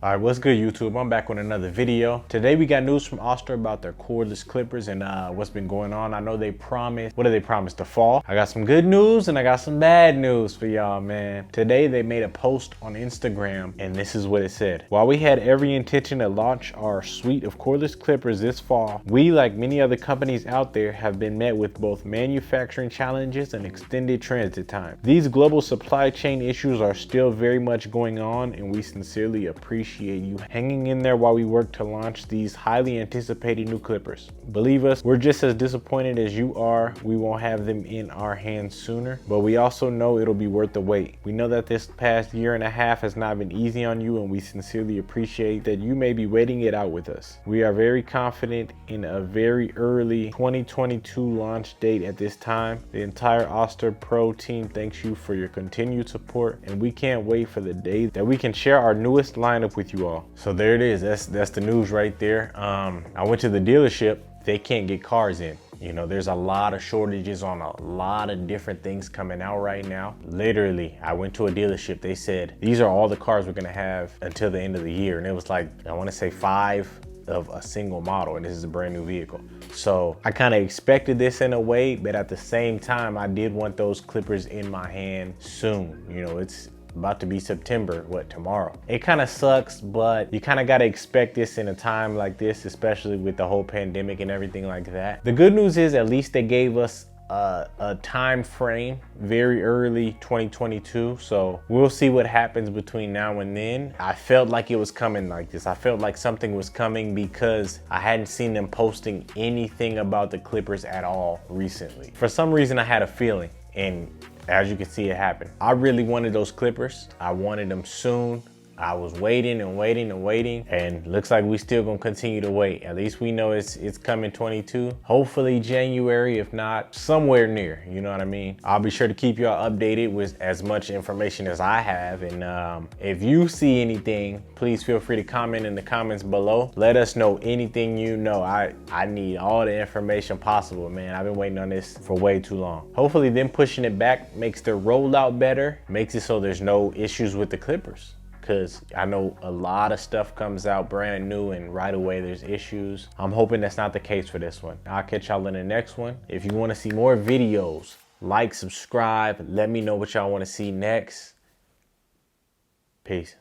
All right, what's good, YouTube? I'm back with another video. Today we got news from Oster about their cordless clippers and what's been going on. I know they promised, what did they promise? The fall. I got some good news and I got some bad news for y'all, man. Today they made a post on Instagram and this is what it said. While we had every intention to launch our suite of cordless clippers this fall, we, like many other companies out there, have been met with both manufacturing challenges and extended transit time. These global supply chain issues are still very much going on, and we sincerely appreciate you hanging in there while we work to launch these highly anticipated new clippers. Believe us, we're just as disappointed as you are. We won't have them in our hands sooner, but we also know it'll be worth the wait. We know that this past year and a half has not been easy on you, and we sincerely appreciate that you may be waiting it out with us. We are very confident in a very early 2022 launch date at this time. The entire Oster Pro team thanks you for your continued support, and we can't wait for the day that we can share our newest lineup with you all. So there it is. That's the news right there. I went to the dealership. They can't get cars in. You know, there's a lot of shortages on a lot of different things coming out right now. Literally, I went to a dealership. They said, these are all the cars we're gonna have until the end of the year. And it was like, I wanna say 5 of a single model, and this is a brand new vehicle. So I kind of expected this in a way, but at the same time, I did want those clippers in my hand soon. You know, it's about to be September, tomorrow. It kind of sucks, but you kind of got to expect this in a time like this, especially with the whole pandemic and everything like that. The good news is at least they gave us a time frame, very early 2022, so we'll see what happens between now and then. I felt like it was coming like this. I felt like something was coming because I hadn't seen them posting anything about the clippers at all recently. For some reason I had a feeling, and as you can see, it happened. I really wanted those clippers. I wanted them soon. I was waiting and waiting and waiting, and looks like we still gonna continue to wait. At least we know it's coming 22. Hopefully January, if not somewhere near, you know what I mean? I'll be sure to keep y'all updated with as much information as I have, and if you see anything, please feel free to comment in the comments below. Let us know anything you know. I need all the information possible, man. I've been waiting on this for way too long. Hopefully them pushing it back makes their rollout better, makes it so there's no issues with the clippers. Because I know a lot of stuff comes out brand new and right away there's issues. I'm hoping that's not the case for this one. I'll catch y'all in the next one. If you want to see more videos, like, subscribe, let me know what y'all want to see next. Peace.